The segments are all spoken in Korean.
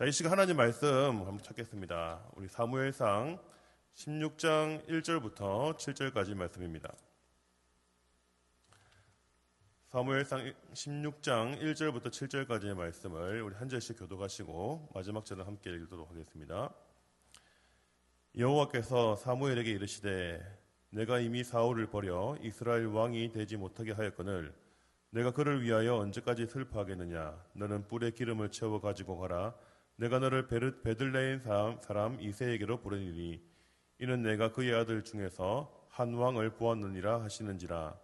자, 이 시간 하나님 말씀 한번 찾겠습니다. 우리 사무엘상 16장 1절부터 7절까지 말씀입니다. 사무엘상 16장 1절부터 7절까지의 말씀을 우리 한 절씩 교독하시고 마지막 절은 함께 읽도록 하겠습니다. 여호와께서 사무엘에게 이르시되 내가 이미 사울을 버려 이스라엘 왕이 되지 못하게 하였거늘 내가 그를 위하여 언제까지 슬퍼하겠느냐. 너는 뿔에 기름을 채워 가지고 가라. 내가 너를 베들레헴 사람 이새에게로 보내리니 이는 내가 그의 아들 중에서 한 왕을 보았느니라 하시는지라.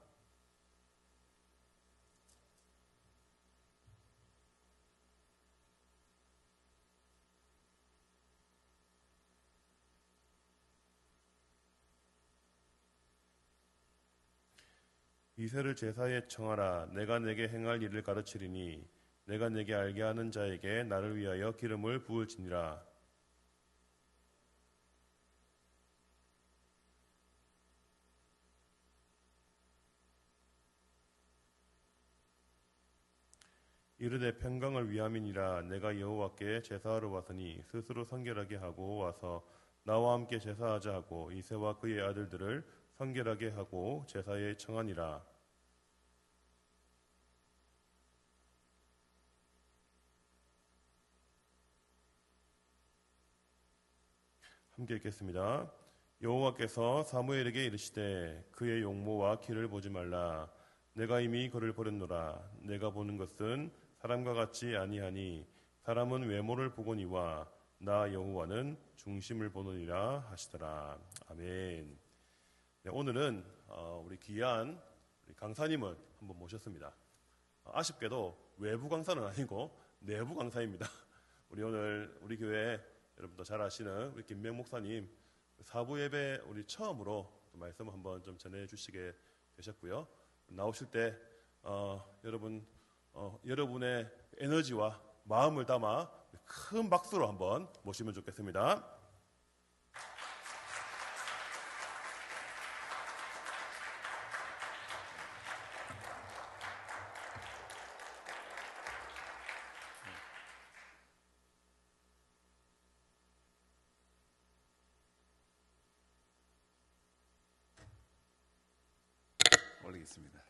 이새를 제사에 청하라. 내가 내게 행할 일을 가르치리니 내가 내게 알게 하는 자에게 나를 위하여 기름을 부을지니라. 이르되 평강을 위함이니라. 내가 여호와께 제사하러 왔으니 스스로 성결하게 하고 와서 나와 함께 제사하자 하고 이새와 그의 아들들을 성결하게 하고 제사에 청하니라. 함께 읽겠습니다. 여호와께서 사무엘에게 이르시되 그의 용모와 키를 보지 말라. 내가 이미 그를 버렸노라. 내가 보는 것은 사람과 같지 아니하니 사람은 외모를 보거니와 나 여호와는 중심을 보느니라 하시더라. 아멘. 네, 오늘은 우리 귀한 우리 강사님을 한번 모셨습니다. 아쉽게도 외부 강사는 아니고 내부 강사입니다. 우리 오늘 우리 교회 여러분도 잘 아시는 우리 김명 목사님 사부 예배 우리 처음으로 말씀 한번 좀 전해주시게 되셨고요. 나오실 때 여러분의 에너지와 마음을 담아 큰 박수로 한번 모시면 좋겠습니다. 올리겠습니다.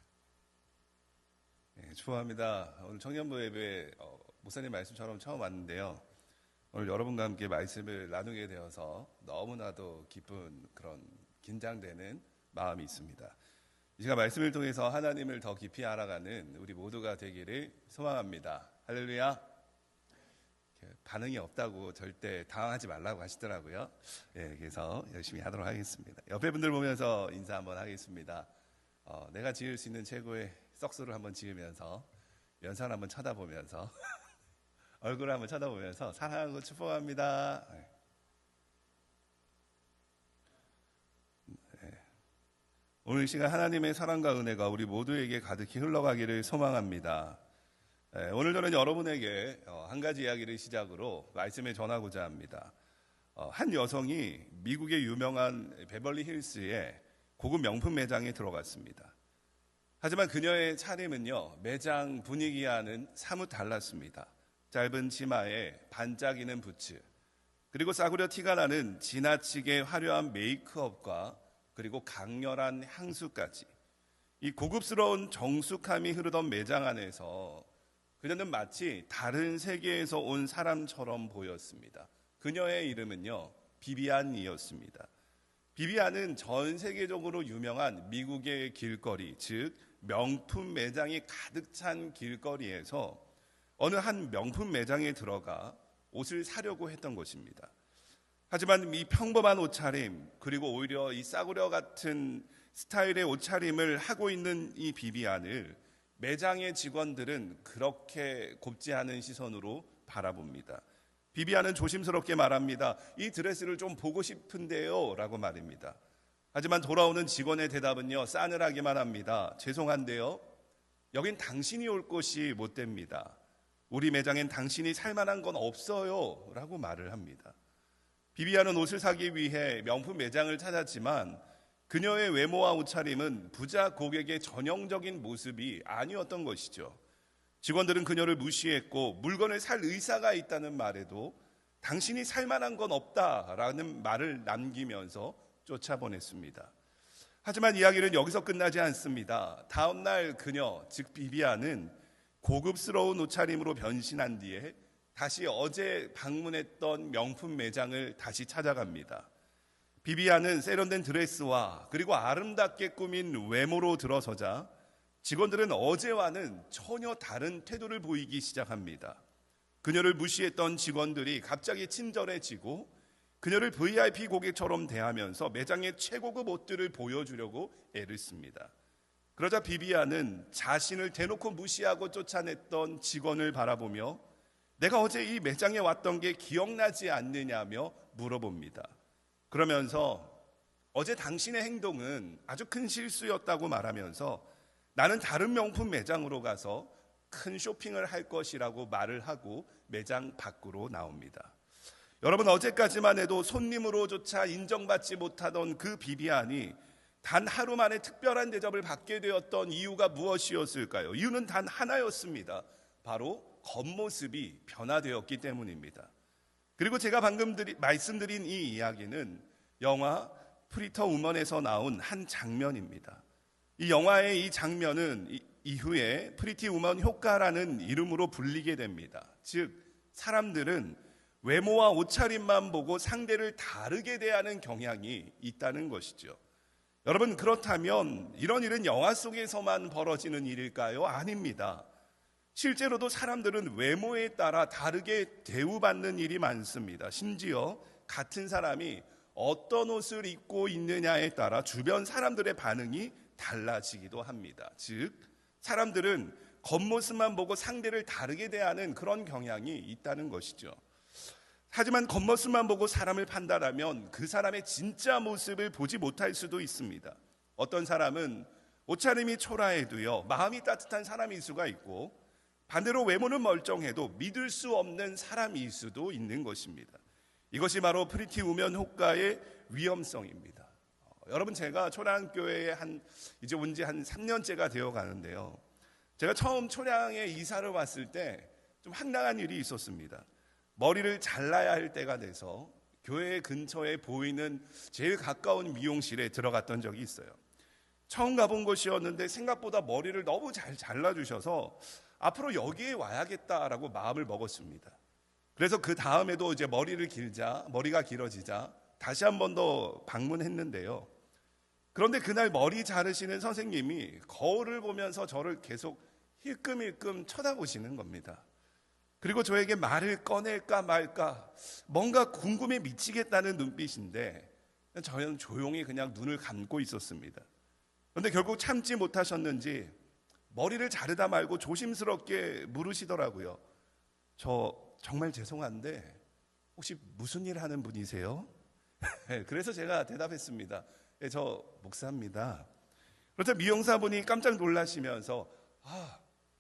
네, 축복합니다. 오늘 청년부 예배 목사님 말씀처럼 처음 왔는데요. 오늘 여러분과 함께 말씀을 나누게 되어서 너무나도 기쁜 그런 긴장되는 마음이 있습니다. 이 시간 말씀을 통해서 하나님을 더 깊이 알아가는 우리 모두가 되기를 소망합니다. 할렐루야. 반응이 없다고 절대 당황하지 말라고 하시더라고요. 네, 그래서 열심히 하도록 하겠습니다. 옆에 분들 보면서 인사 한번 하겠습니다. 내가 지을 수 있는 최고의 썩소를 한번 지으면서 연산 한번 쳐다보면서 얼굴을 한번 쳐다보면서 사랑하고 축복합니다. 네. 오늘 이 시간 하나님의 사랑과 은혜가 우리 모두에게 가득히 흘러가기를 소망합니다. 네, 오늘 저는 여러분에게 한 가지 이야기를 시작으로 말씀을 전하고자 합니다. 한 여성이 미국의 유명한 베벌리 힐스에 고급 명품 매장에 들어갔습니다. 하지만 그녀의 차림은요, 매장 분위기와는 사뭇 달랐습니다. 짧은 치마에 반짝이는 부츠, 그리고 싸구려 티가 나는 지나치게 화려한 메이크업과 그리고 강렬한 향수까지 이 고급스러운 정숙함이 흐르던 매장 안에서 그녀는 마치 다른 세계에서 온 사람처럼 보였습니다. 그녀의 이름은요, 비비안이었습니다. 비비안은 전 세계적으로 유명한 미국의 길거리, 즉 명품 매장이 가득 찬 길거리에서 어느 한 명품 매장에 들어가 옷을 사려고 했던 것입니다. 하지만 이 평범한 옷차림, 그리고 오히려 이 싸구려 같은 스타일의 옷차림을 하고 있는 이 비비안을 매장의 직원들은 그렇게 곱지 않은 시선으로 바라봅니다. 비비안은 조심스럽게 말합니다. 이 드레스를 좀 보고 싶은데요 라고 말입니다. 하지만 돌아오는 직원의 대답은요, 싸늘하기만 합니다. 죄송한데요, 여긴 당신이 올 곳이 못 됩니다. 우리 매장엔 당신이 살만한 건 없어요 라고 말을 합니다. 비비안은 옷을 사기 위해 명품 매장을 찾았지만 그녀의 외모와 옷차림은 부자 고객의 전형적인 모습이 아니었던 것이죠. 직원들은 그녀를 무시했고 물건을 살 의사가 있다는 말에도 당신이 살 만한 건 없다라는 말을 남기면서 쫓아보냈습니다. 하지만 이야기는 여기서 끝나지 않습니다. 다음 날 그녀, 즉 비비안은 고급스러운 옷차림으로 변신한 뒤에 다시 어제 방문했던 명품 매장을 다시 찾아갑니다. 비비안은 세련된 드레스와 그리고 아름답게 꾸민 외모로 들어서자 직원들은 어제와는 전혀 다른 태도를 보이기 시작합니다. 그녀를 무시했던 직원들이 갑자기 친절해지고 그녀를 VIP 고객처럼 대하면서 매장의 최고급 옷들을 보여주려고 애를 씁니다. 그러자 비비안은 자신을 대놓고 무시하고 쫓아냈던 직원을 바라보며 내가 어제 이 매장에 왔던 게 기억나지 않느냐며 물어봅니다. 그러면서 어제 당신의 행동은 아주 큰 실수였다고 말하면서 나는 다른 명품 매장으로 가서 큰 쇼핑을 할 것이라고 말을 하고 매장 밖으로 나옵니다. 여러분, 어제까지만 해도 손님으로조차 인정받지 못하던 그 비비안이 단 하루 만에 특별한 대접을 받게 되었던 이유가 무엇이었을까요? 이유는 단 하나였습니다. 바로 겉모습이 변화되었기 때문입니다. 그리고 제가 방금 말씀드린 이 이야기는 영화 프리터 우먼에서 나온 한 장면입니다. 이 영화의 이 장면은 이후에 프리티 우먼 효과라는 이름으로 불리게 됩니다. 즉, 사람들은 외모와 옷차림만 보고 상대를 다르게 대하는 경향이 있다는 것이죠. 여러분, 그렇다면 이런 일은 영화 속에서만 벌어지는 일일까요? 아닙니다. 실제로도 사람들은 외모에 따라 다르게 대우받는 일이 많습니다. 심지어 같은 사람이 어떤 옷을 입고 있느냐에 따라 주변 사람들의 반응이 달라지기도 합니다. 즉, 사람들은 겉모습만 보고 상대를 다르게 대하는 그런 경향이 있다는 것이죠. 하지만 겉모습만 보고 사람을 판단하면 그 사람의 진짜 모습을 보지 못할 수도 있습니다. 어떤 사람은 옷차림이 초라해도요 마음이 따뜻한 사람일 수가 있고, 반대로 외모는 멀쩡해도 믿을 수 없는 사람일 수도 있는 것입니다. 이것이 바로 프리티 우먼 효과의 위험성입니다. 여러분, 제가 초량교회에 이제 온 지 한 3년째가 되어 가는데요. 제가 처음 초량에 이사를 왔을 때 좀 황당한 일이 있었습니다. 머리를 잘라야 할 때가 돼서 교회 근처에 보이는 제일 가까운 미용실에 들어갔던 적이 있어요. 처음 가본 곳이었는데 생각보다 머리를 너무 잘 잘라주셔서 앞으로 여기에 와야겠다라고 마음을 먹었습니다. 그래서 그 다음에도 이제 머리가 길어지자 다시 한 번 더 방문했는데요. 그런데 그날 머리 자르시는 선생님이 거울을 보면서 저를 계속 힐끔힐끔 쳐다보시는 겁니다. 그리고 저에게 말을 꺼낼까 말까 뭔가 궁금해 미치겠다는 눈빛인데 저는 조용히 그냥 눈을 감고 있었습니다. 그런데 결국 참지 못하셨는지 머리를 자르다 말고 조심스럽게 물으시더라고요. 저 정말 죄송한데 혹시 무슨 일 하는 분이세요? 그래서 제가 대답했습니다. 저 목사입니다. 그러자 미용사분이 깜짝 놀라시면서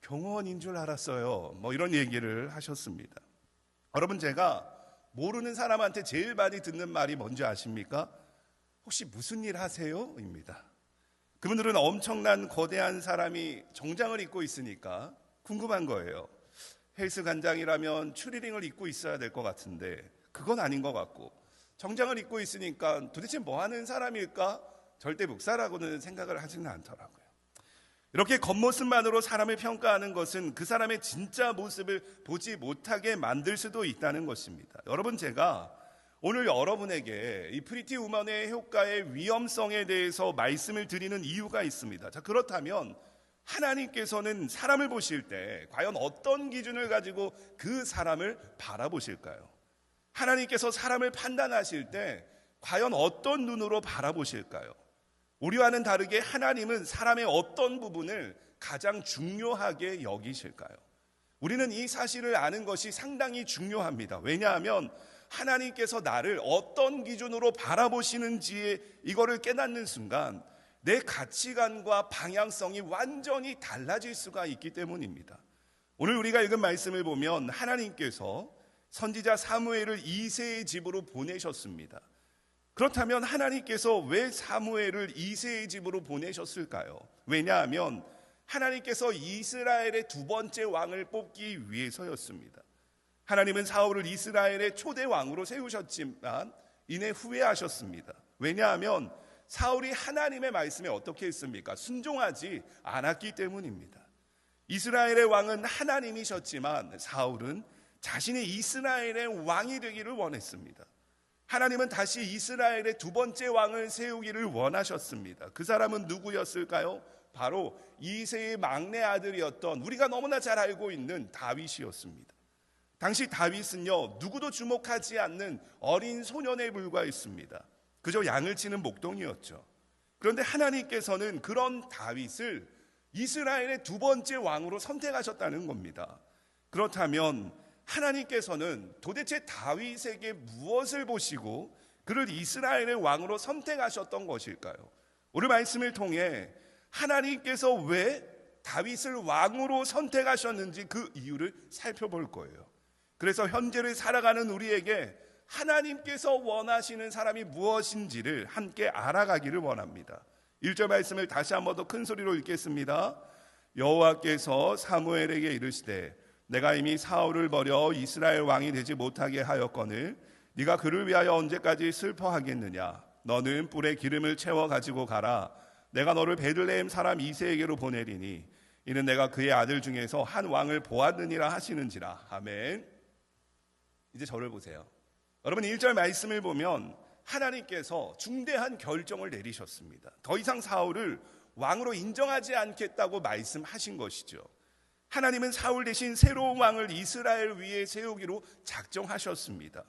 경호원인 줄 알았어요. 이런 얘기를 하셨습니다. 여러분, 제가 모르는 사람한테 제일 많이 듣는 말이 뭔지 아십니까? 혹시 무슨 일 하세요? 입니다. 그분들은 엄청난 거대한 사람이 정장을 입고 있으니까 궁금한 거예요. 헬스 관장이라면 추리닝을 입고 있어야 될 것 같은데 그건 아닌 것 같고, 정장을 입고 있으니까 도대체 뭐 하는 사람일까? 절대 목사라고는 생각을 하지는 않더라고요. 이렇게 겉모습만으로 사람을 평가하는 것은 그 사람의 진짜 모습을 보지 못하게 만들 수도 있다는 것입니다. 여러분, 제가 오늘 여러분에게 이 프리티 우먼의 효과의 위험성에 대해서 말씀을 드리는 이유가 있습니다. 자, 그렇다면 하나님께서는 사람을 보실 때 과연 어떤 기준을 가지고 그 사람을 바라보실까요? 하나님께서 사람을 판단하실 때 과연 어떤 눈으로 바라보실까요? 우리와는 다르게 하나님은 사람의 어떤 부분을 가장 중요하게 여기실까요? 우리는 이 사실을 아는 것이 상당히 중요합니다. 왜냐하면 하나님께서 나를 어떤 기준으로 바라보시는지에 이거를 깨닫는 순간 내 가치관과 방향성이 완전히 달라질 수가 있기 때문입니다. 오늘 우리가 읽은 말씀을 보면 하나님께서 선지자 사무엘을 이새의 집으로 보내셨습니다. 그렇다면 하나님께서 왜 사무엘을 이새의 집으로 보내셨을까요? 왜냐하면 하나님께서 이스라엘의 두 번째 왕을 뽑기 위해서였습니다. 하나님은 사울을 이스라엘의 초대 왕으로 세우셨지만 이내 후회하셨습니다. 왜냐하면 사울이 하나님의 말씀에 어떻게 했습니까? 순종하지 않았기 때문입니다. 이스라엘의 왕은 하나님이셨지만 사울은 자신이 이스라엘의 왕이 되기를 원했습니다. 하나님은 다시 이스라엘의 두 번째 왕을 세우기를 원하셨습니다. 그 사람은 누구였을까요? 바로 이새의 막내 아들이었던 우리가 너무나 잘 알고 있는 다윗이었습니다. 당시 다윗은요, 누구도 주목하지 않는 어린 소년에 불과했습니다. 그저 양을 치는 목동이었죠. 그런데 하나님께서는 그런 다윗을 이스라엘의 두 번째 왕으로 선택하셨다는 겁니다. 그렇다면 하나님께서는 도대체 다윗에게 무엇을 보시고 그를 이스라엘의 왕으로 선택하셨던 것일까요? 오늘 말씀을 통해 하나님께서 왜 다윗을 왕으로 선택하셨는지 그 이유를 살펴볼 거예요. 그래서 현재를 살아가는 우리에게 하나님께서 원하시는 사람이 무엇인지를 함께 알아가기를 원합니다. 1절 말씀을 다시 한 번 더 큰 소리로 읽겠습니다. 여호와께서 사무엘에게 이르시되 내가 이미 사울을 버려 이스라엘 왕이 되지 못하게 하였거늘 네가 그를 위하여 언제까지 슬퍼하겠느냐. 너는 뿔에 기름을 채워 가지고 가라. 내가 너를 베들레헴 사람 이새에게로 보내리니 이는 내가 그의 아들 중에서 한 왕을 보았느니라 하시는지라. 아멘. 이제 저를 보세요. 여러분 1절 말씀을 보면 하나님께서 중대한 결정을 내리셨습니다. 더 이상 사울을 왕으로 인정하지 않겠다고 말씀하신 것이죠. 하나님은 사울 대신 새로운 왕을 이스라엘 위에 세우기로 작정하셨습니다.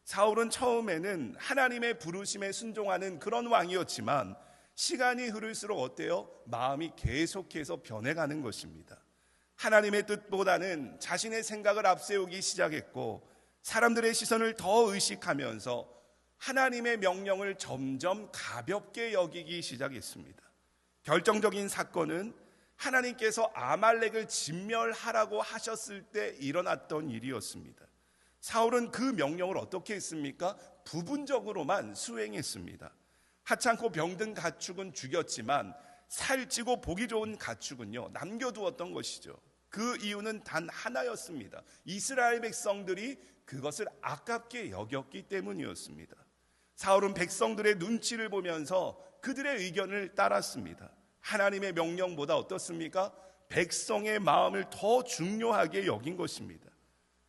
사울은 처음에는 하나님의 부르심에 순종하는 그런 왕이었지만 시간이 흐를수록 어때요? 마음이 계속해서 변해가는 것입니다. 하나님의 뜻보다는 자신의 생각을 앞세우기 시작했고 사람들의 시선을 더 의식하면서 하나님의 명령을 점점 가볍게 여기기 시작했습니다. 결정적인 사건은 하나님께서 아말렉을 진멸하라고 하셨을 때 일어났던 일이었습니다. 사울은 그 명령을 어떻게 했습니까? 부분적으로만 수행했습니다. 하찮고 병든 가축은 죽였지만 살찌고 보기 좋은 가축은요 남겨두었던 것이죠. 그 이유는 단 하나였습니다. 이스라엘 백성들이 그것을 아깝게 여겼기 때문이었습니다. 사울은 백성들의 눈치를 보면서 그들의 의견을 따랐습니다. 하나님의 명령보다 어떻습니까? 백성의 마음을 더 중요하게 여긴 것입니다.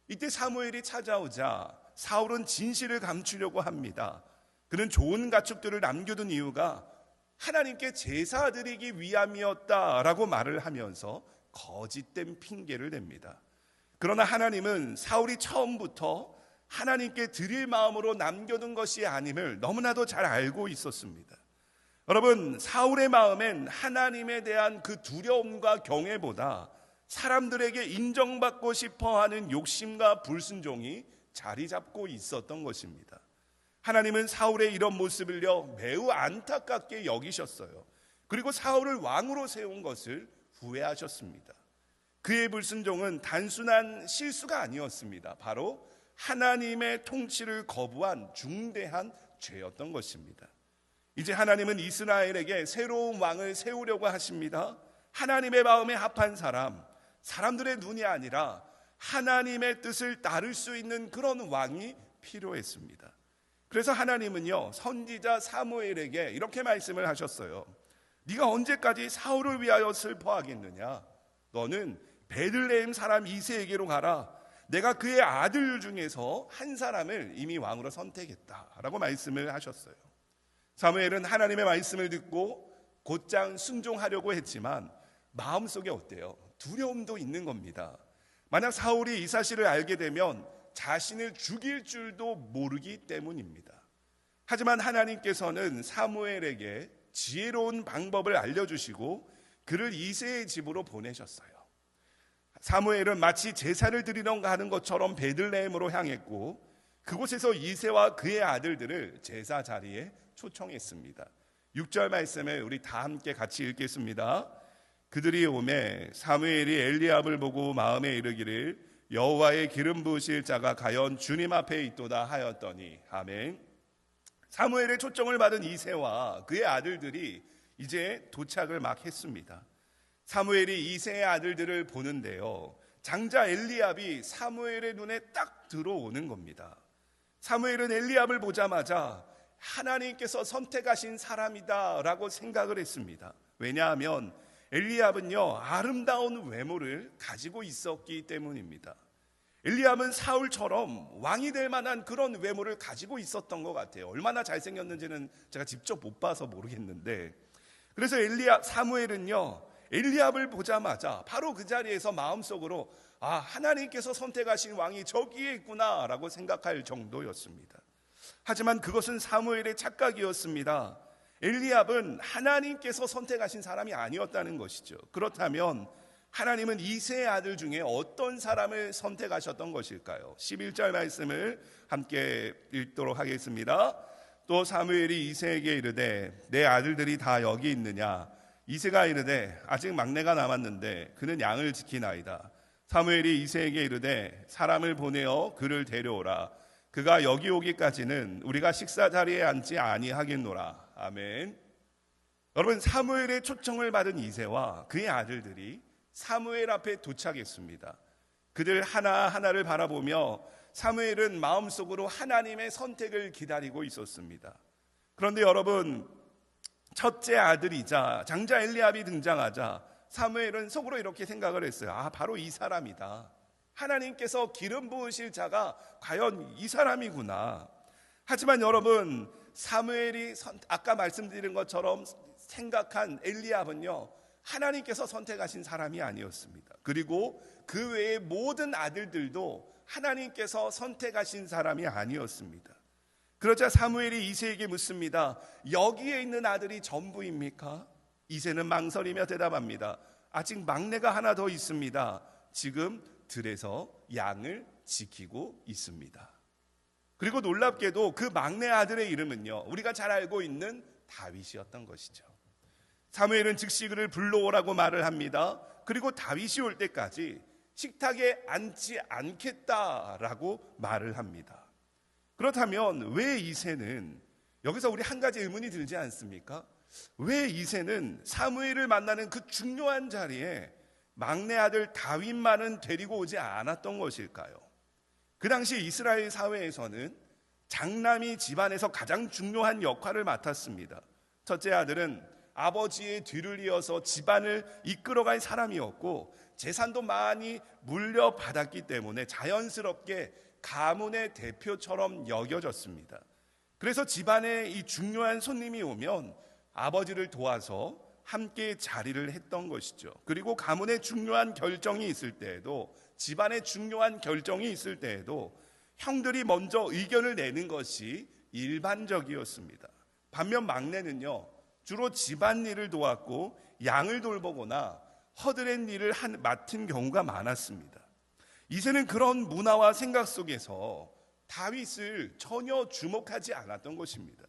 이때 사무엘이 찾아오자 사울은 진실을 감추려고 합니다. 그는 좋은 가축들을 남겨둔 이유가 하나님께 제사 드리기 위함이었다라고 말을 하면서 거짓된 핑계를 냅니다. 그러나 하나님은 사울이 처음부터 하나님께 드릴 마음으로 남겨둔 것이 아님을 너무나도 잘 알고 있었습니다. 여러분, 사울의 마음엔 하나님에 대한 그 두려움과 경외보다 사람들에게 인정받고 싶어하는 욕심과 불순종이 자리 잡고 있었던 것입니다. 하나님은 사울의 이런 모습을요 매우 안타깝게 여기셨어요. 그리고 사울을 왕으로 세운 것을 후회하셨습니다. 그의 불순종은 단순한 실수가 아니었습니다. 바로 하나님의 통치를 거부한 중대한 죄였던 것입니다. 이제 하나님은 이스라엘에게 새로운 왕을 세우려고 하십니다. 하나님의 마음에 합한 사람, 사람들의 눈이 아니라 하나님의 뜻을 따를 수 있는 그런 왕이 필요했습니다. 그래서 하나님은요 선지자 사무엘에게 이렇게 말씀을 하셨어요. 네가 언제까지 사울을 위하여 슬퍼하겠느냐? 너는 베들레헴 사람 이새에게로 가라. 내가 그의 아들 중에서 한 사람을 이미 왕으로 선택했다라고 말씀을 하셨어요. 사무엘은 하나님의 말씀을 듣고 곧장 순종하려고 했지만 마음속에 어때요? 두려움도 있는 겁니다. 만약 사울이 이 사실을 알게 되면 자신을 죽일 줄도 모르기 때문입니다. 하지만 하나님께서는 사무엘에게 지혜로운 방법을 알려주시고 그를 이새의 집으로 보내셨어요. 사무엘은 마치 제사를 드리러 가는 것처럼 베들레헴으로 향했고 그곳에서 이새와 그의 아들들을 제사 자리에 초청했습니다. 6절 말씀을 우리 다 함께 같이 읽겠습니다. 그들이 오매 사무엘이 엘리압을 보고 마음에 이르기를 여호와의 기름 부으실 자가 과연 주님 앞에 있도다 하였더니. 아멘. 사무엘의 초청을 받은 이새와 그의 아들들이 이제 도착을 막 했습니다. 사무엘이 이새의 아들들을 보는데요, 장자 엘리압이 사무엘의 눈에 딱 들어오는 겁니다. 사무엘은 엘리압을 보자마자 하나님께서 선택하신 사람이다 라고 생각을 했습니다. 왜냐하면 엘리압은요, 아름다운 외모를 가지고 있었기 때문입니다. 엘리압은 사울처럼 왕이 될 만한 그런 외모를 가지고 있었던 것 같아요. 얼마나 잘생겼는지는 제가 직접 못 봐서 모르겠는데, 그래서 사무엘은요, 엘리압을 보자마자 바로 그 자리에서 마음속으로 하나님께서 선택하신 왕이 저기에 있구나 라고 생각할 정도였습니다. 하지만 그것은 사무엘의 착각이었습니다. 엘리압은 하나님께서 선택하신 사람이 아니었다는 것이죠. 그렇다면 하나님은 이새의 아들 중에 어떤 사람을 선택하셨던 것일까요? 11절 말씀을 함께 읽도록 하겠습니다. 또 사무엘이 이새에게 이르되 내 아들들이 다 여기 있느냐? 이새가 이르되 아직 막내가 남았는데 그는 양을 지키나이다. 사무엘이 이새에게 이르되 사람을 보내어 그를 데려오라. 그가 여기 오기까지는 우리가 식사 자리에 앉지 아니하겠노라. 아멘. 여러분, 사무엘의 초청을 받은 이새와 그의 아들들이 사무엘 앞에 도착했습니다. 그들 하나하나를 바라보며 사무엘은 마음속으로 하나님의 선택을 기다리고 있었습니다. 그런데 여러분, 첫째 아들이자 장자 엘리압이 등장하자 사무엘은 속으로 이렇게 생각을 했어요. 바로 이 사람이다. 하나님께서 기름 부으실 자가 과연 이 사람이구나. 하지만 여러분, 사무엘이 아까 말씀드린 것처럼 생각한 엘리압은요, 하나님께서 선택하신 사람이 아니었습니다. 그리고 그 외의 모든 아들들도 하나님께서 선택하신 사람이 아니었습니다. 그러자 사무엘이 이새에게 묻습니다. 여기에 있는 아들이 전부입니까? 이새는 망설이며 대답합니다. 아직 막내가 하나 더 있습니다. 지금 들에서 양을 지키고 있습니다. 그리고 놀랍게도 그 막내 아들의 이름은요, 우리가 잘 알고 있는 다윗이었던 것이죠. 사무엘은 즉시 그를 불러오라고 말을 합니다. 그리고 다윗이 올 때까지 식탁에 앉지 않겠다라고 말을 합니다. 그렇다면 왜 이새는, 여기서 우리 한 가지 의문이 들지 않습니까? 왜 이새는 사무엘을 만나는 그 중요한 자리에 막내 아들 다윗만은 데리고 오지 않았던 것일까요? 그 당시 이스라엘 사회에서는 장남이 집안에서 가장 중요한 역할을 맡았습니다. 첫째 아들은 아버지의 뒤를 이어서 집안을 이끌어갈 사람이었고 재산도 많이 물려받았기 때문에 자연스럽게 가문의 대표처럼 여겨졌습니다. 그래서 집안에 이 중요한 손님이 오면 아버지를 도와서 함께 자리를 했던 것이죠. 그리고 가문의 중요한 결정이 있을 때에도, 집안의 중요한 결정이 있을 때에도 형들이 먼저 의견을 내는 것이 일반적이었습니다. 반면 막내는요, 주로 집안일을 도왔고 양을 돌보거나 허드렛 일을 맡은 경우가 많았습니다. 이새는 그런 문화와 생각 속에서 다윗을 전혀 주목하지 않았던 것입니다.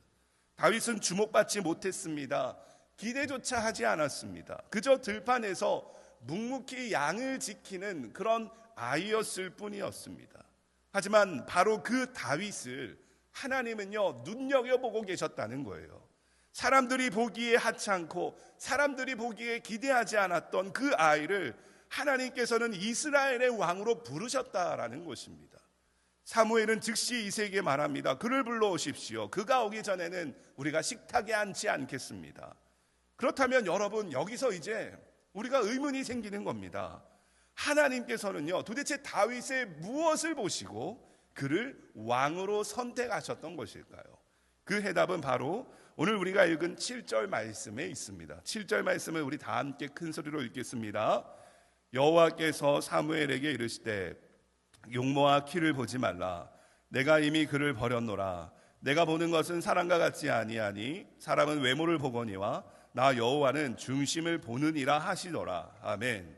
다윗은 주목받지 못했습니다. 기대조차 하지 않았습니다. 그저 들판에서 묵묵히 양을 지키는 그런 아이였을 뿐이었습니다. 하지만 바로 그 다윗을 하나님은요, 눈여겨보고 계셨다는 거예요. 사람들이 보기에 하찮고 사람들이 보기에 기대하지 않았던 그 아이를 하나님께서는 이스라엘의 왕으로 부르셨다라는 것입니다. 사무엘은 즉시 이새에게 말합니다. 그를 불러오십시오. 그가 오기 전에는 우리가 식탁에 앉지 않겠습니다. 그렇다면 여러분, 여기서 이제 우리가 의문이 생기는 겁니다. 하나님께서는요, 도대체 다윗의 무엇을 보시고 그를 왕으로 선택하셨던 것일까요? 그 해답은 바로 오늘 우리가 읽은 7절 말씀에 있습니다. 7절 말씀을 우리 다 함께 큰 소리로 읽겠습니다. 여호와께서 사무엘에게 이르시되 용모와 키를 보지 말라. 내가 이미 그를 버렸노라. 내가 보는 것은 사람과 같지 아니하니 사람은 외모를 보거니와 나 여호와는 중심을 보느니라 하시더라. 아멘.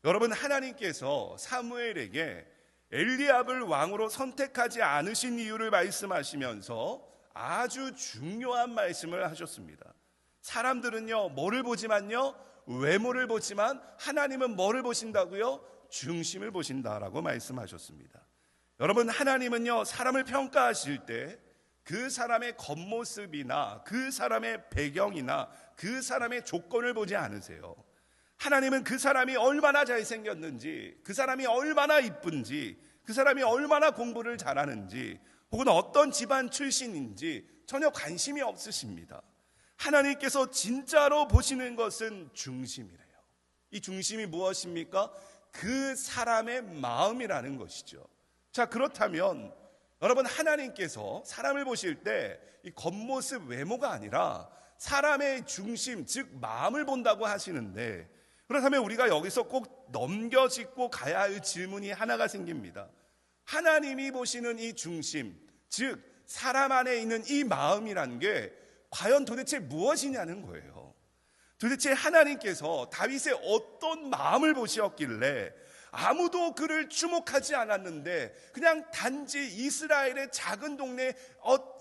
여러분, 하나님께서 사무엘에게 엘리압을 왕으로 선택하지 않으신 이유를 말씀하시면서 아주 중요한 말씀을 하셨습니다. 사람들은요, 뭐를 보지만요, 외모를 보지만 하나님은 뭐를 보신다고요? 중심을 보신다라고 말씀하셨습니다. 여러분, 하나님은요, 사람을 평가하실 때 그 사람의 겉모습이나 그 사람의 배경이나 그 사람의 조건을 보지 않으세요. 하나님은 그 사람이 얼마나 잘생겼는지, 그 사람이 얼마나 이쁜지, 그 사람이 얼마나 공부를 잘하는지, 혹은 어떤 집안 출신인지 전혀 관심이 없으십니다. 하나님께서 진짜로 보시는 것은 중심이래요. 이 중심이 무엇입니까? 그 사람의 마음이라는 것이죠. 자, 그렇다면 여러분, 하나님께서 사람을 보실 때 이 겉모습, 외모가 아니라 사람의 중심, 즉 마음을 본다고 하시는데, 그렇다면 우리가 여기서 꼭 넘겨짚고 가야 할 질문이 하나가 생깁니다. 하나님이 보시는 이 중심, 즉 사람 안에 있는 이 마음이란 게 과연 도대체 무엇이냐는 거예요. 도대체 하나님께서 다윗의 어떤 마음을 보셨길래 아무도 그를 주목하지 않았는데 그냥 단지 이스라엘의 작은 동네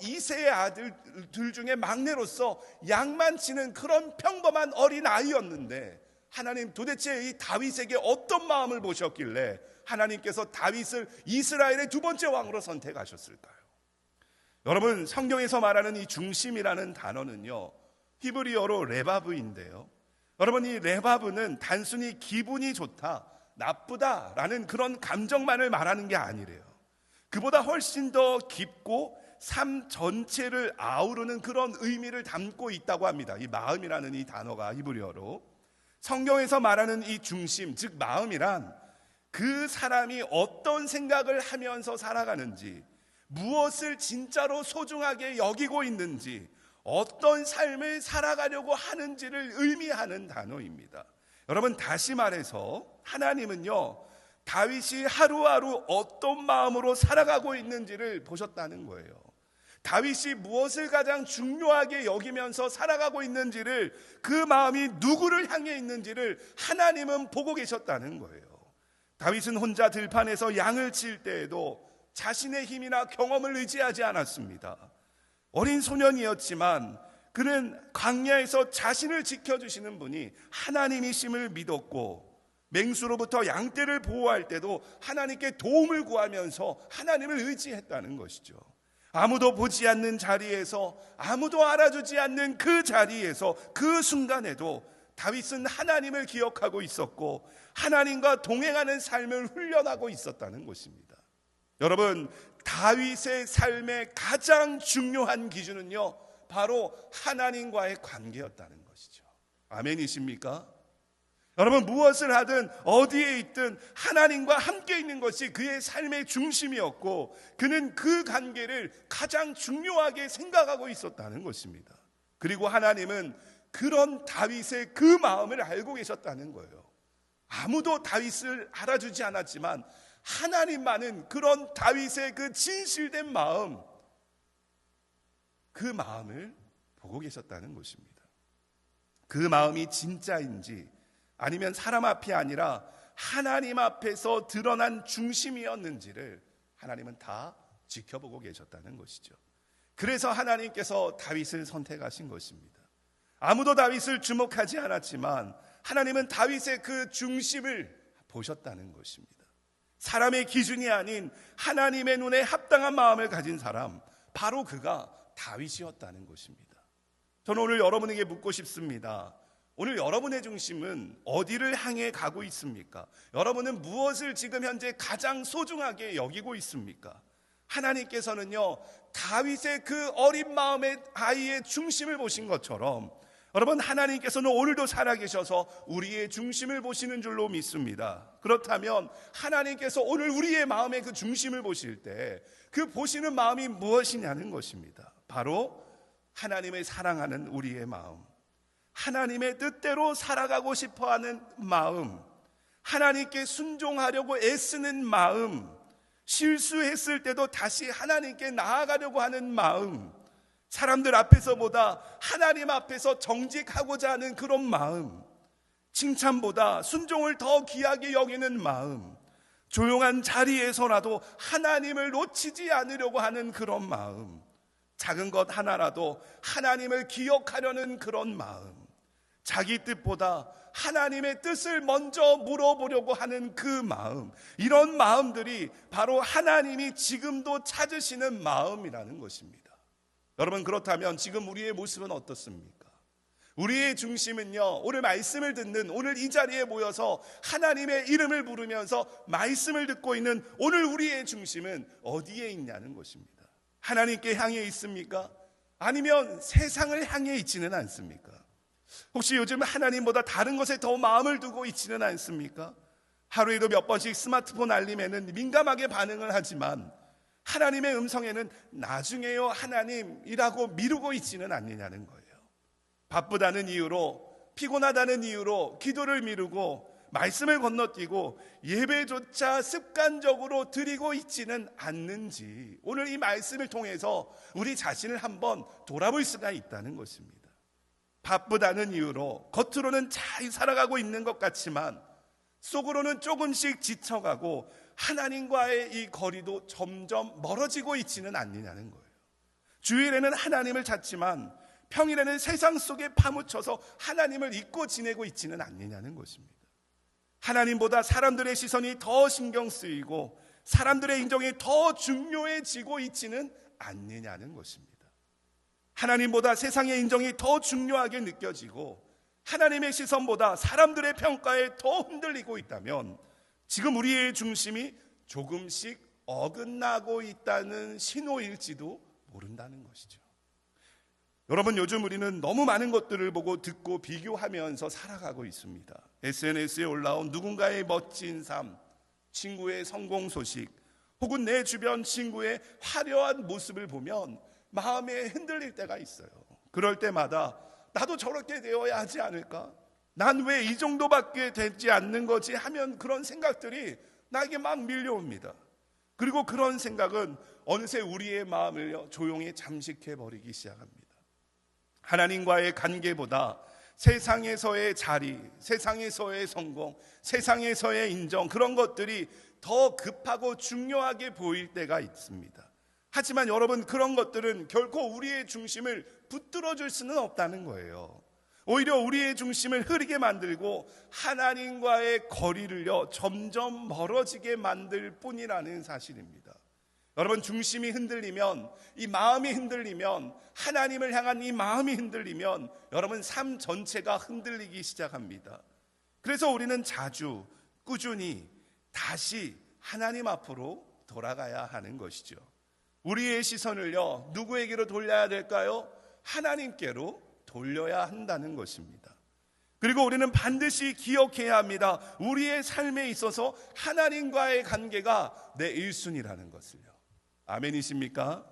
이세의 아들들 중에 막내로서 양만 치는 그런 평범한 어린 아이였는데, 하나님 도대체 이 다윗에게 어떤 마음을 보셨길래 하나님께서 다윗을 이스라엘의 두 번째 왕으로 선택하셨을까요? 여러분, 성경에서 말하는 이 중심이라는 단어는요, 히브리어로 레바브인데요, 여러분, 이 레바브는 단순히 기분이 좋다, 나쁘다라는 그런 감정만을 말하는 게 아니래요. 그보다 훨씬 더 깊고 삶 전체를 아우르는 그런 의미를 담고 있다고 합니다. 이 마음이라는 이 단어가 히브리어로. 성경에서 말하는 이 중심, 즉 마음이란 그 사람이 어떤 생각을 하면서 살아가는지, 무엇을 진짜로 소중하게 여기고 있는지, 어떤 삶을 살아가려고 하는지를 의미하는 단어입니다. 여러분, 다시 말해서 하나님은요, 다윗이 하루하루 어떤 마음으로 살아가고 있는지를 보셨다는 거예요. 다윗이 무엇을 가장 중요하게 여기면서 살아가고 있는지를, 그 마음이 누구를 향해 있는지를 하나님은 보고 계셨다는 거예요. 다윗은 혼자 들판에서 양을 칠 때에도 자신의 힘이나 경험을 의지하지 않았습니다. 어린 소년이었지만 그는 광야에서 자신을 지켜주시는 분이 하나님이심을 믿었고, 맹수로부터 양떼를 보호할 때도 하나님께 도움을 구하면서 하나님을 의지했다는 것이죠. 아무도 보지 않는 자리에서, 아무도 알아주지 않는 그 자리에서, 그 순간에도 다윗은 하나님을 기억하고 있었고 하나님과 동행하는 삶을 훈련하고 있었다는 것입니다. 여러분, 다윗의 삶의 가장 중요한 기준은요, 바로 하나님과의 관계였다는 것이죠. 아멘이십니까? 여러분, 무엇을 하든 어디에 있든 하나님과 함께 있는 것이 그의 삶의 중심이었고, 그는 그 관계를 가장 중요하게 생각하고 있었다는 것입니다. 그리고 하나님은 그런 다윗의 그 마음을 알고 계셨다는 거예요. 아무도 다윗을 알아주지 않았지만 하나님만은 그런 다윗의 그 진실된 마음, 그 마음을 보고 계셨다는 것입니다. 그 마음이 진짜인지, 아니면 사람 앞이 아니라 하나님 앞에서 드러난 중심이었는지를 하나님은 다 지켜보고 계셨다는 것이죠. 그래서 하나님께서 다윗을 선택하신 것입니다. 아무도 다윗을 주목하지 않았지만 하나님은 다윗의 그 중심을 보셨다는 것입니다. 사람의 기준이 아닌 하나님의 눈에 합당한 마음을 가진 사람, 바로 그가 다윗이었다는 것입니다. 저는 오늘 여러분에게 묻고 싶습니다. 오늘 여러분의 중심은 어디를 향해 가고 있습니까? 여러분은 무엇을 지금 현재 가장 소중하게 여기고 있습니까? 하나님께서는요, 다윗의 그 어린 마음의 아이의 중심을 보신 것처럼, 여러분, 하나님께서는 오늘도 살아계셔서 우리의 중심을 보시는 줄로 믿습니다. 그렇다면 하나님께서 오늘 우리의 마음의 그 중심을 보실 때 그 보시는 마음이 무엇이냐는 것입니다. 바로 하나님을 사랑하는 우리의 마음, 하나님의 뜻대로 살아가고 싶어하는 마음, 하나님께 순종하려고 애쓰는 마음, 실수했을 때도 다시 하나님께 나아가려고 하는 마음, 사람들 앞에서보다 하나님 앞에서 정직하고자 하는 그런 마음, 칭찬보다 순종을 더 귀하게 여기는 마음, 조용한 자리에서라도 하나님을 놓치지 않으려고 하는 그런 마음, 작은 것 하나라도 하나님을 기억하려는 그런 마음, 자기 뜻보다 하나님의 뜻을 먼저 물어보려고 하는 그 마음, 이런 마음들이 바로 하나님이 지금도 찾으시는 마음이라는 것입니다. 여러분, 그렇다면 지금 우리의 모습은 어떻습니까? 우리의 중심은요, 오늘 말씀을 듣는, 오늘 이 자리에 모여서 하나님의 이름을 부르면서 말씀을 듣고 있는 오늘 우리의 중심은 어디에 있냐는 것입니다. 하나님께 향해 있습니까? 아니면 세상을 향해 있지는 않습니까? 혹시 요즘 하나님보다 다른 것에 더 마음을 두고 있지는 않습니까? 하루에도 몇 번씩 스마트폰 알림에는 민감하게 반응을 하지만 하나님의 음성에는 나중에요 하나님이라고 미루고 있지는 않느냐는 거예요. 바쁘다는 이유로, 피곤하다는 이유로 기도를 미루고 말씀을 건너뛰고 예배조차 습관적으로 드리고 있지는 않는지, 오늘 이 말씀을 통해서 우리 자신을 한번 돌아볼 수가 있다는 것입니다. 바쁘다는 이유로 겉으로는 잘 살아가고 있는 것 같지만 속으로는 조금씩 지쳐가고 하나님과의 이 거리도 점점 멀어지고 있지는 않느냐는 거예요. 주일에는 하나님을 찾지만 평일에는 세상 속에 파묻혀서 하나님을 잊고 지내고 있지는 않느냐는 것입니다. 하나님보다 사람들의 시선이 더 신경 쓰이고 사람들의 인정이 더 중요해지고 있지는 않느냐는 것입니다. 하나님보다 세상의 인정이 더 중요하게 느껴지고 하나님의 시선보다 사람들의 평가에 더 흔들리고 있다면 지금 우리의 중심이 조금씩 어긋나고 있다는 신호일지도 모른다는 것이죠. 여러분, 요즘 우리는 너무 많은 것들을 보고 듣고 비교하면서 살아가고 있습니다. SNS에 올라온 누군가의 멋진 삶, 친구의 성공 소식, 혹은 내 주변 친구의 화려한 모습을 보면 마음에 흔들릴 때가 있어요. 그럴 때마다 나도 저렇게 되어야 하지 않을까? 난 왜 이 정도밖에 되지 않는 거지? 하면 그런 생각들이 나에게 막 밀려옵니다. 그리고 그런 생각은 어느새 우리의 마음을 조용히 잠식해버리기 시작합니다. 하나님과의 관계보다 세상에서의 자리, 세상에서의 성공, 세상에서의 인정, 그런 것들이 더 급하고 중요하게 보일 때가 있습니다. 하지만 여러분, 그런 것들은 결코 우리의 중심을 붙들어 줄 수는 없다는 거예요. 오히려 우리의 중심을 흐리게 만들고 하나님과의 거리를요 점점 멀어지게 만들 뿐이라는 사실입니다. 여러분, 중심이 흔들리면, 이 마음이 흔들리면, 하나님을 향한 이 마음이 흔들리면 여러분 삶 전체가 흔들리기 시작합니다. 그래서 우리는 자주 꾸준히 다시 하나님 앞으로 돌아가야 하는 것이죠. 우리의 시선을요 누구에게로 돌려야 될까요? 하나님께로 돌려야 한다는 것입니다. 그리고 우리는 반드시 기억해야 합니다. 우리의 삶에 있어서 하나님과의 관계가 내 1순위라는 것을요. 아멘이십니까?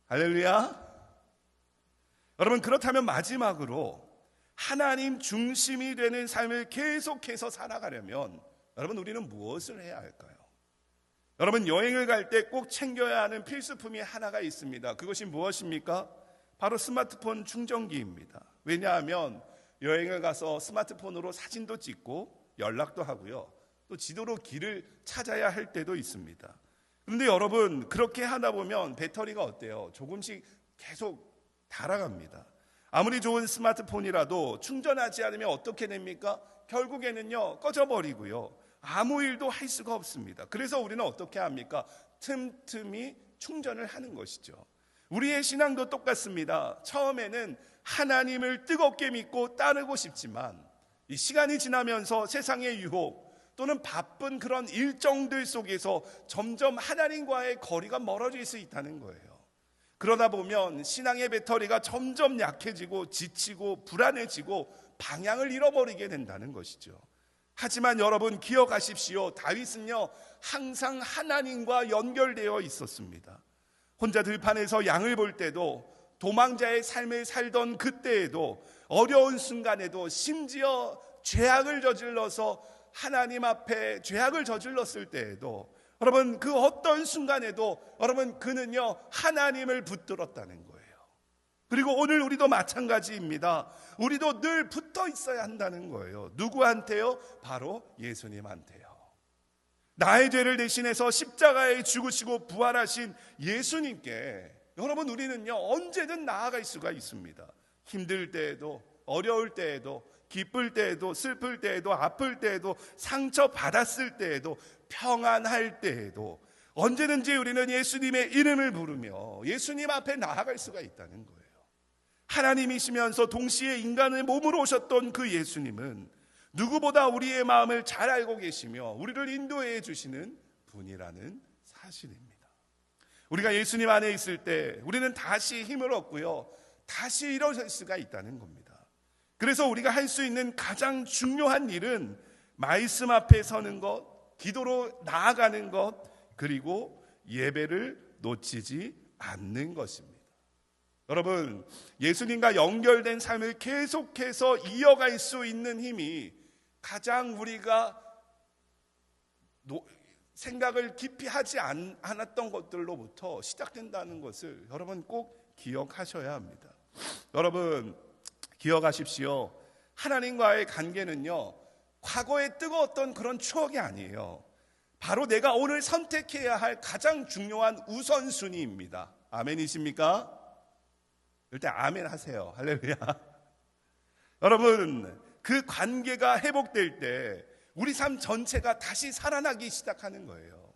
할렐루야. 여러분, 그렇다면 마지막으로 하나님 중심이 되는 삶을 계속해서 살아가려면 여러분, 우리는 무엇을 해야 할까요? 여러분, 여행을 갈 때 꼭 챙겨야 하는 필수품이 하나가 있습니다. 그것이 무엇입니까? 바로 스마트폰 충전기입니다. 왜냐하면 여행을 가서 스마트폰으로 사진도 찍고 연락도 하고요, 또 지도로 길을 찾아야 할 때도 있습니다. 그런데 여러분, 그렇게 하다 보면 배터리가 어때요? 조금씩 계속 닳아갑니다. 아무리 좋은 스마트폰이라도 충전하지 않으면 어떻게 됩니까? 결국에는요 꺼져버리고요, 아무 일도 할 수가 없습니다. 그래서 우리는 어떻게 합니까? 틈틈이 충전을 하는 것이죠. 우리의 신앙도 똑같습니다. 처음에는 하나님을 뜨겁게 믿고 따르고 싶지만 이 시간이 지나면서 세상의 유혹 또는 바쁜 그런 일정들 속에서 점점 하나님과의 거리가 멀어질 수 있다는 거예요. 그러다 보면 신앙의 배터리가 점점 약해지고 지치고 불안해지고 방향을 잃어버리게 된다는 것이죠. 하지만 여러분, 기억하십시오. 다윗은요 항상 하나님과 연결되어 있었습니다. 혼자 들판에서 양을 볼 때도, 도망자의 삶을 살던 그때에도, 어려운 순간에도, 심지어 죄악을 저질러서 하나님 앞에 죄악을 저질렀을 때에도, 여러분 그 어떤 순간에도 여러분 그는요 하나님을 붙들었다는 거예요. 그리고 오늘 우리도 마찬가지입니다. 우리도 늘 붙어 있어야 한다는 거예요. 누구한테요? 바로 예수님한테요. 나의 죄를 대신해서 십자가에 죽으시고 부활하신 예수님께 여러분 우리는요 언제든 나아갈 수가 있습니다. 힘들 때에도, 어려울 때에도, 기쁠 때에도, 슬플 때에도, 아플 때에도, 상처 받았을 때에도, 평안할 때에도 언제든지 우리는 예수님의 이름을 부르며 예수님 앞에 나아갈 수가 있다는 거예요. 하나님이시면서 동시에 인간의 몸으로 오셨던 그 예수님은 누구보다 우리의 마음을 잘 알고 계시며 우리를 인도해 주시는 분이라는 사실입니다. 우리가 예수님 안에 있을 때 우리는 다시 힘을 얻고요, 다시 일어설 수가 있다는 겁니다. 그래서 우리가 할 수 있는 가장 중요한 일은 말씀 앞에 서는 것, 기도로 나아가는 것, 그리고 예배를 놓치지 않는 것입니다. 여러분, 예수님과 연결된 삶을 계속해서 이어갈 수 있는 힘이 가장 우리가 생각을 깊이 하지 않았던 것들로부터 시작된다는 것을 여러분 꼭 기억하셔야 합니다. 여러분, 기억하십시오. 하나님과의 관계는요, 과거에 뜨거웠던 그런 추억이 아니에요. 바로 내가 오늘 선택해야 할 가장 중요한 우선순위입니다. 아멘이십니까? 일단 아멘 하세요. 할렐루야. 여러분, 그 관계가 회복될 때 우리 삶 전체가 다시 살아나기 시작하는 거예요.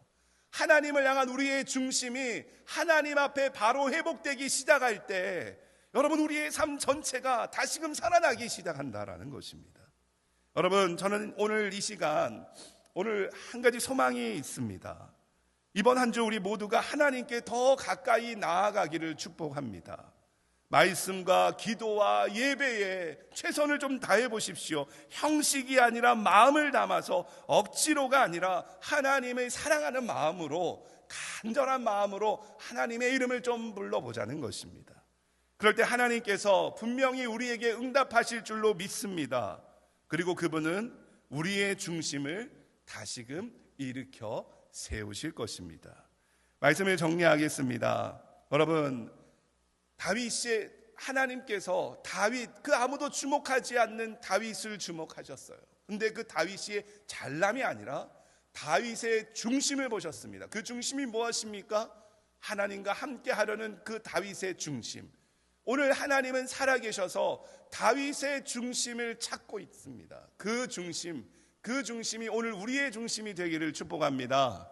하나님을 향한 우리의 중심이 하나님 앞에 바로 회복되기 시작할 때 여러분, 우리의 삶 전체가 다시금 살아나기 시작한다라는 것입니다. 여러분, 저는 오늘 이 시간, 오늘 한 가지 소망이 있습니다. 이번 한 주 우리 모두가 하나님께 더 가까이 나아가기를 축복합니다. 말씀과 기도와 예배에 최선을 좀 다해 보십시오. 형식이 아니라 마음을 담아서, 억지로가 아니라 하나님을 사랑하는 마음으로, 간절한 마음으로 하나님의 이름을 좀 불러보자는 것입니다. 그럴 때 하나님께서 분명히 우리에게 응답하실 줄로 믿습니다. 그리고 그분은 우리의 중심을 다시금 일으켜 세우실 것입니다. 말씀을 정리하겠습니다. 여러분, 다윗이, 하나님께서 다윗, 그 아무도 주목하지 않는 다윗을 주목하셨어요. 근데 그 다윗이 잘남이 아니라 다윗의 중심을 보셨습니다. 그 중심이 무엇입니까? 하나님과 함께 하려는 그 다윗의 중심. 오늘 하나님은 살아계셔서 다윗의 중심을 찾고 있습니다. 그 중심이 오늘 우리의 중심이 되기를 축복합니다.